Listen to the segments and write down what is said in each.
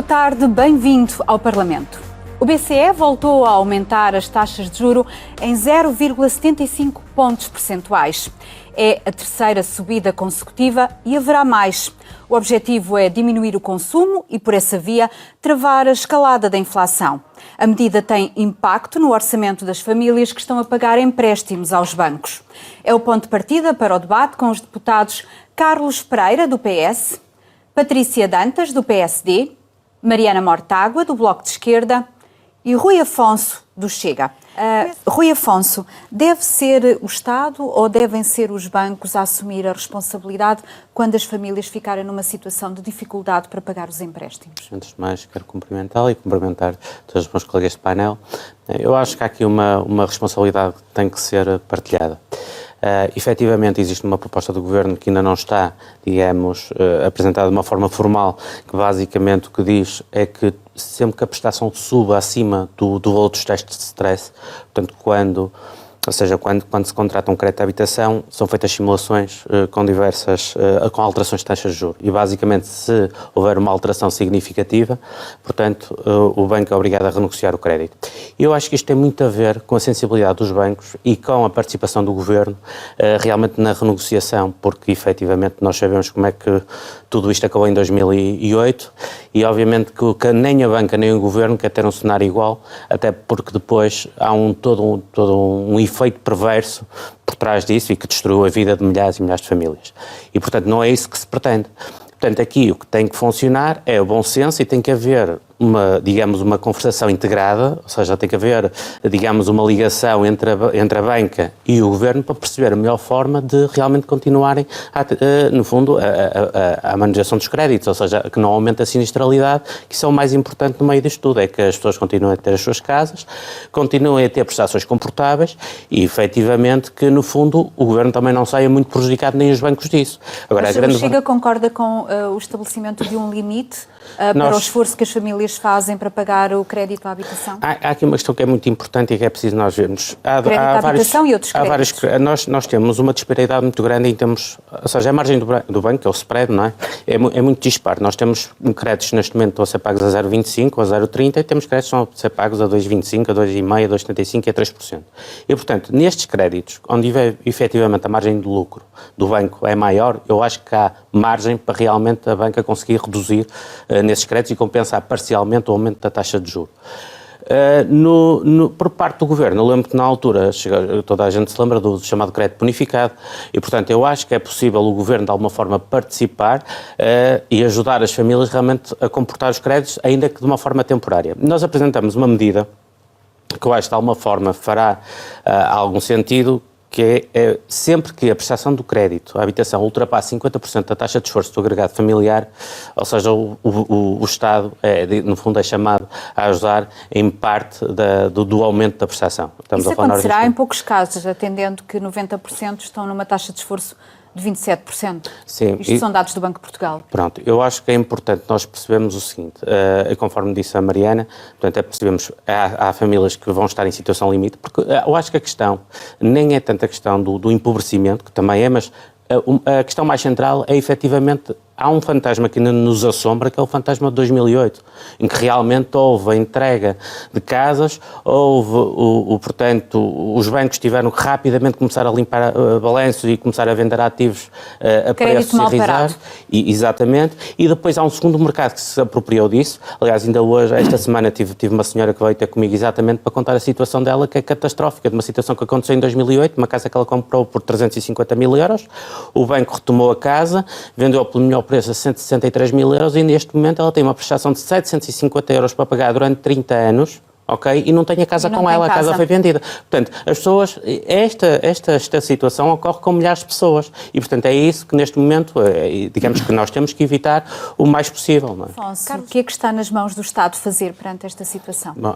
Boa tarde, bem-vindo ao Parlamento. O BCE voltou a aumentar as taxas de juro em 0,75 pontos percentuais. É a terceira subida consecutiva e haverá mais. O objetivo é diminuir o consumo e, por essa via, travar a escalada da inflação. A medida tem impacto no orçamento das famílias que estão a pagar empréstimos aos bancos. É o ponto de partida para o debate com os deputados Carlos Pereira, do PS, Patrícia Dantas, do PSD, Mariana Mortágua, do Bloco de Esquerda e Rui Afonso, do Chega. Rui Afonso, deve ser o Estado ou devem ser os bancos a assumir a responsabilidade quando as famílias ficarem numa situação de dificuldade para pagar os empréstimos? Antes de mais, quero cumprimentá-lo e cumprimentar todos os meus colegas de painel. Eu acho que há aqui uma responsabilidade que tem que ser partilhada. Efetivamente existe uma proposta do Governo que ainda não está, digamos, apresentada de uma forma formal, que basicamente o que diz é que sempre que a prestação suba acima do valor dos testes de stress, portanto, quando se contrata um crédito de habitação, são feitas simulações com alterações de taxas de juros. E, basicamente, se houver uma alteração significativa, portanto, o banco é obrigado a renegociar o crédito. E eu acho que isto tem muito a ver com a sensibilidade dos bancos e com a participação do Governo realmente na renegociação, porque, efetivamente, nós sabemos como é que tudo isto acabou em 2008 e, obviamente, que nem a banca nem o Governo quer ter um cenário igual, até porque depois há todo um efeito perverso por trás disso e que destruiu a vida de milhares e milhares de famílias. E, portanto, não é isso que se pretende. Portanto, aqui o que tem que funcionar é o bom senso e tem que haver uma conversação integrada, ou seja, tem que haver, digamos, uma ligação entre a banca e o Governo para perceber a melhor forma de realmente continuarem, no fundo, a manutenção dos créditos, ou seja, que não aumente a sinistralidade, que isso é o mais importante no meio disto tudo, é que as pessoas continuem a ter as suas casas, continuem a ter prestações confortáveis e, efetivamente, que, no fundo, o Governo também não saia muito prejudicado, nem os bancos disso. Agora, o Chega concorda com o estabelecimento de um limite para o esforço que as famílias fazem para pagar o crédito à habitação? Há aqui uma questão que é muito importante e que é preciso nós vermos. Crédito à habitação e outros créditos. Nós temos uma disparidade muito grande em termos, ou seja, a margem do banco, que é o spread, não é? É muito disparo. Nós temos créditos neste momento que estão a ser pagos a 0,25 ou a 0,30 e temos créditos que estão a ser pagos a 2,25, a 2,5, a 2,75 e a 3%. E, portanto, nestes créditos, onde efetivamente a margem de lucro do banco é maior, eu acho que há margem para realmente a banca conseguir reduzir nesses créditos e compensar parcialmente o aumento da taxa de juros. Por parte do Governo, eu lembro que na altura, toda a gente se lembra do chamado crédito bonificado e, portanto, eu acho que é possível o Governo de alguma forma participar e ajudar as famílias realmente a comportar os créditos, ainda que de uma forma temporária. Nós apresentamos uma medida que eu acho que de alguma forma fará algum sentido, que é sempre que a prestação do crédito à habitação ultrapasse 50% da taxa de esforço do agregado familiar, ou seja, o Estado, no fundo, é chamado a ajudar em parte do aumento da prestação. Isso acontecerá em poucos casos, atendendo que 90% estão numa taxa de esforço de 27%. Sim. Isto são dados do Banco de Portugal. Pronto, eu acho que é importante nós percebermos o seguinte, conforme disse a Mariana, portanto, percebemos há famílias que vão estar em situação limite, porque eu acho que a questão nem é tanto a questão do empobrecimento, que também é, mas a questão mais central é efetivamente há um fantasma que ainda nos assombra, que é o fantasma de 2008, em que realmente houve a entrega de casas, portanto, os bancos tiveram que rapidamente começar a limpar balanços e começar a vender ativos a preços irrisórios. Exatamente, e depois há um segundo mercado que se apropriou disso. Aliás, ainda hoje, esta semana, tive uma senhora que veio ter comigo exatamente para contar a situação dela, que é catastrófica, de uma situação que aconteceu em 2008, uma casa que ela comprou por 350 mil euros, o banco retomou a casa, vendeu pelo melhor preço a 163 mil euros e neste momento ela tem uma prestação de 750 euros para pagar durante 30 anos, ok? E não tem a casa com ela, a casa foi vendida. Portanto, as pessoas, esta situação ocorre com milhares de pessoas e, portanto, é isso que neste momento, digamos que nós temos que evitar o mais possível. Não é? Afonso, o que é que está nas mãos do Estado fazer perante esta situação? Bom,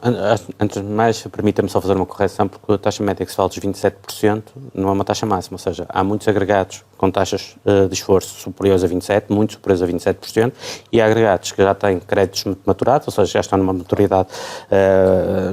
antes de mais, permita-me só fazer uma correção, porque a taxa média que se fala dos 27% não é uma taxa máxima, ou seja, há muitos agregados com taxas de esforço superiores a 27%, muito superiores a 27%, e há agregados que já têm créditos maturados, ou seja, já estão numa maturidade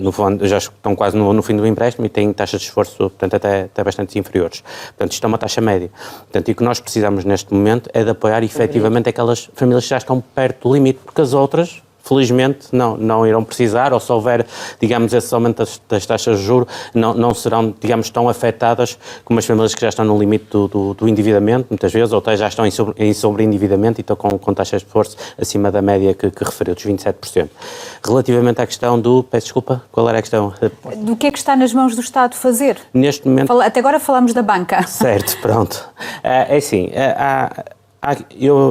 no fundo, já estão quase no fim do empréstimo e têm taxas de esforço, portanto, até bastante inferiores. Portanto, isto é uma taxa média. Portanto, e o que nós precisamos neste momento é de apoiar efetivamente aquelas famílias que já estão perto do limite, porque as outras felizmente não irão precisar, ou se houver, digamos, esse aumento das taxas de juros, não serão, digamos, tão afetadas como as famílias que já estão no limite do endividamento, muitas vezes, ou até já estão em sobreendividamento e estão com taxas de esforço acima da média que referiu, dos 27%. Relativamente à questão peço desculpa, qual era a questão? Do que é que está nas mãos do Estado fazer? Neste momento... Até agora falamos da banca. Certo, pronto. É assim,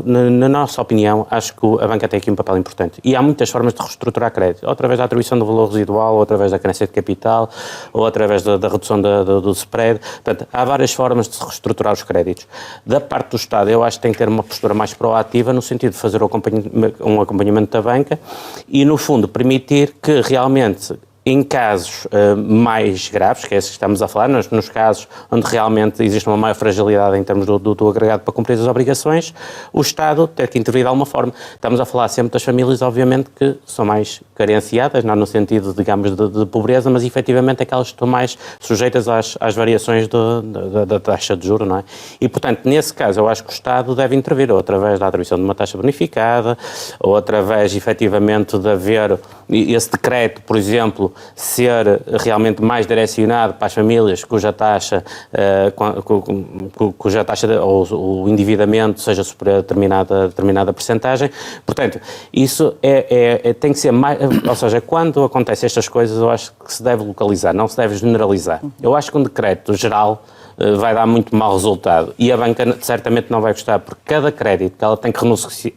na nossa opinião, acho que a banca tem aqui um papel importante. E há muitas formas de reestruturar crédito. Ou através da atribuição do valor residual, ou através da carência de capital, ou através da redução do spread. Portanto, há várias formas de se reestruturar os créditos. Da parte do Estado, eu acho que tem que ter uma postura mais proativa, no sentido de fazer um acompanhamento da banca e, no fundo, permitir que realmente, em casos mais graves, que é esse que estamos a falar, nos casos onde realmente existe uma maior fragilidade em termos do agregado para cumprir as obrigações, o Estado ter que intervir de alguma forma. Estamos a falar sempre das famílias, obviamente, que são mais carenciadas, não no sentido, digamos, de pobreza, mas efetivamente aquelas que estão mais sujeitas às variações da taxa de juros, não é? E, portanto, nesse caso, eu acho que o Estado deve intervir, ou através da atribuição de uma taxa bonificada, ou através, efetivamente, de haver esse decreto, por exemplo, ser realmente mais direcionado para as famílias cuja taxa ou o endividamento seja superior a determinada percentagem. Portanto, isso tem que ser mais, ou seja, quando acontecem estas coisas, eu acho que se deve localizar, não se deve generalizar. Eu acho que um decreto geral vai dar muito mau resultado e a banca certamente não vai gostar, porque cada crédito que ela tem que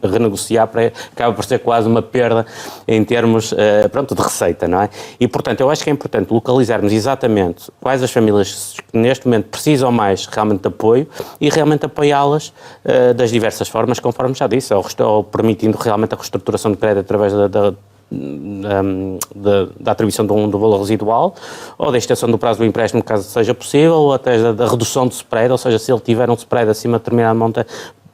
renegociar acaba por ser quase uma perda em termos de receita, não é? E, portanto, eu acho que é importante localizarmos exatamente quais as famílias que neste momento precisam mais realmente de apoio e realmente apoiá-las das diversas formas, conforme já disse, ou permitindo realmente a reestruturação de crédito através da atribuição do valor residual, ou da extensão do prazo do empréstimo, caso seja possível, ou até da redução do spread, ou seja, se ele tiver um spread acima de determinada monta,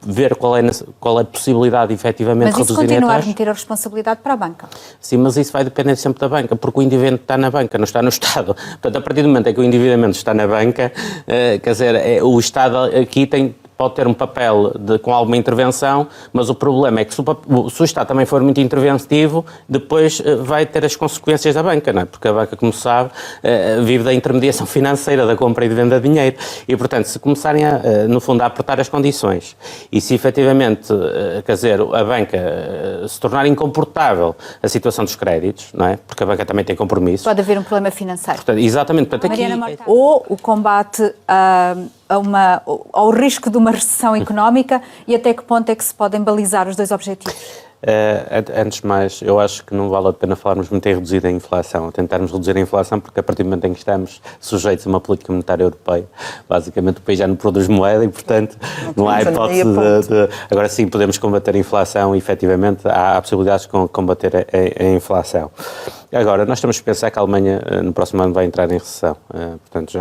ver qual é a possibilidade efetivamente de reduzir a taxa. Mas isso continua a remeter a responsabilidade para a banca? Sim, mas isso vai depender sempre da banca, porque o endividamento está na banca, não está no Estado. Portanto, a partir do momento em que o endividamento está na banca, quer dizer, o Estado aqui pode ter um papel com alguma intervenção, mas o problema é que se o Estado também for muito interventivo, depois vai ter as consequências da banca, não é? Porque a banca, como sabe, vive da intermediação financeira, da compra e de venda de dinheiro. E, portanto, se começarem, no fundo, a apertar as condições e se efetivamente, quer dizer, a banca se tornar incomportável a situação dos créditos, não é? Porque a banca também tem compromissos. Pode haver um problema financeiro. Portanto, exatamente. Portanto, ou o combate ao risco de uma recessão económica e até que ponto é que se podem balizar os dois objetivos? Antes de mais, eu acho que não vale a pena falarmos muito em reduzir a inflação, tentarmos reduzir a inflação, porque a partir do momento em que estamos sujeitos a uma política monetária europeia, basicamente o país já não produz moeda e, portanto, não há hipótese de... Agora sim, podemos combater a inflação e, efetivamente, há possibilidades de combater a inflação. Agora, nós temos que pensar que a Alemanha no próximo ano vai entrar em recessão, portanto,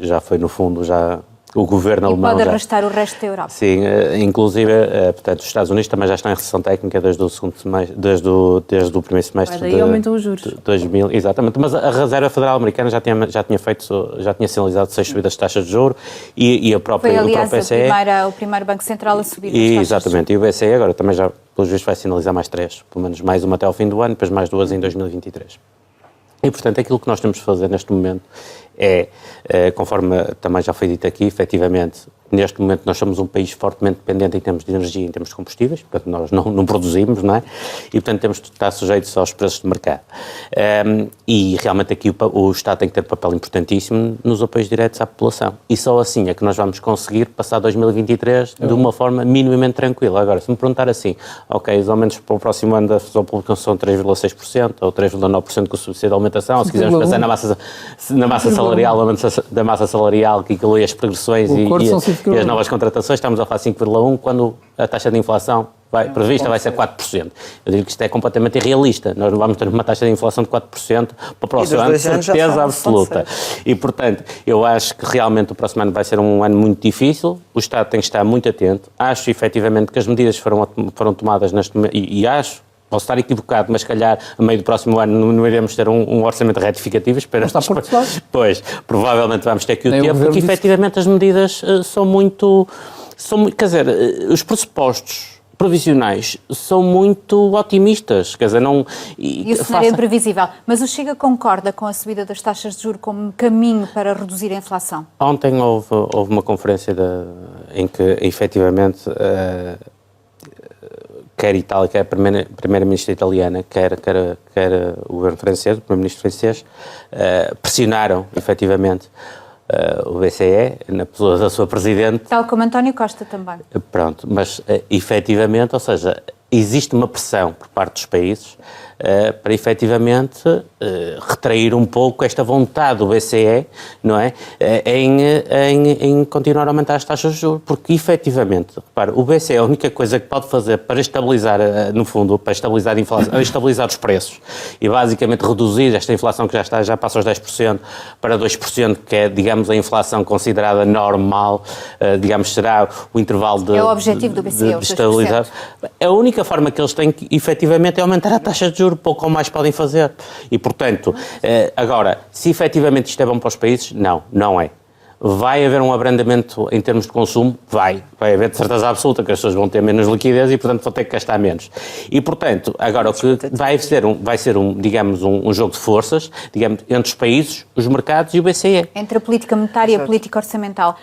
já foi no fundo, o governo alemão pode arrastar o resto da Europa. Sim, inclusive, portanto, os Estados Unidos também já estão em recessão técnica desde o primeiro semestre de aumentou os juros. 2000, exatamente, mas a Reserva Federal Americana já tinha sinalizado 6 subidas de taxas de juros e a própria... Foi, aliás, o BCE, o primeiro Banco Central a subir as taxas. Exatamente, e o BCE agora também já, pelos vistos, vai sinalizar mais 3, pelo menos mais uma até ao fim do ano, depois mais 2 em 2023. E, portanto, aquilo que nós temos de fazer neste momento conforme também já foi dito aqui, efetivamente, neste momento nós somos um país fortemente dependente em termos de energia, em termos de combustíveis, portanto nós não produzimos, não é? E portanto temos de estar sujeitos aos preços de mercado. E realmente aqui o Estado tem que ter um papel importantíssimo nos apoios diretos à população. E só assim é que nós vamos conseguir passar 2023 de uma forma minimamente tranquila. Agora, se me perguntar assim, ok, os aumentos para o próximo ano da função pública são 3,6% ou 3,9% com o subsídio de aumentação, ou se quisermos pensar na massa salarial, da massa salarial que inclui as progressões e as novas contratações, estamos a falar 5,1%, quando a taxa de inflação prevista vai ser 4%. Eu digo que isto é completamente irrealista. Nós não vamos ter uma taxa de inflação de 4% para o próximo ano, de certeza absoluta. E, portanto, eu acho que realmente o próximo ano vai ser um ano muito difícil. O Estado tem que estar muito atento. Acho, efetivamente, que as medidas foram tomadas neste momento, e acho, posso estar equivocado, mas se calhar a meio do próximo ano não iremos ter um orçamento retificativo. Pois, provavelmente vamos ter que o ter, porque efetivamente as medidas são muito... Quer dizer, os pressupostos previsionais são muito otimistas, quer dizer, não... E o cenário é imprevisível. Mas o Chega concorda com a subida das taxas de juros como caminho para reduzir a inflação? Ontem houve uma conferência em que, efetivamente, quer a Itália, quer a primeira-ministra italiana, quer o governo francês, o primeiro-ministro francês, pressionaram, efetivamente, o BCE, na pessoa da sua presidente. Tal como António Costa também. Pronto, mas efetivamente, ou seja, existe uma pressão por parte dos países para efetivamente retrair um pouco esta vontade do BCE, não é? Em continuar a aumentar as taxas de juros, porque efetivamente, repara, o BCE é a única coisa que pode fazer para estabilizar, no fundo, para estabilizar a inflação, estabilizar os preços e basicamente reduzir esta inflação que já passa aos 10% para 2%, que é, digamos, a inflação considerada normal, digamos, será o intervalo de... É o objetivo do BCE, de estabilizar. A única forma que eles têm, efetivamente, é aumentar a taxa de juros, pouco ou mais podem fazer. E, portanto, agora, se efetivamente isto é bom para os países, não é. Vai haver um abrandamento em termos de consumo? Vai haver de certeza absoluta que as pessoas vão ter menos liquidez e, portanto, vão ter que gastar menos. E, portanto, agora o que vai ser digamos, um jogo de forças, digamos, entre os países, os mercados e o BCE. Entre a política monetária e a política orçamental.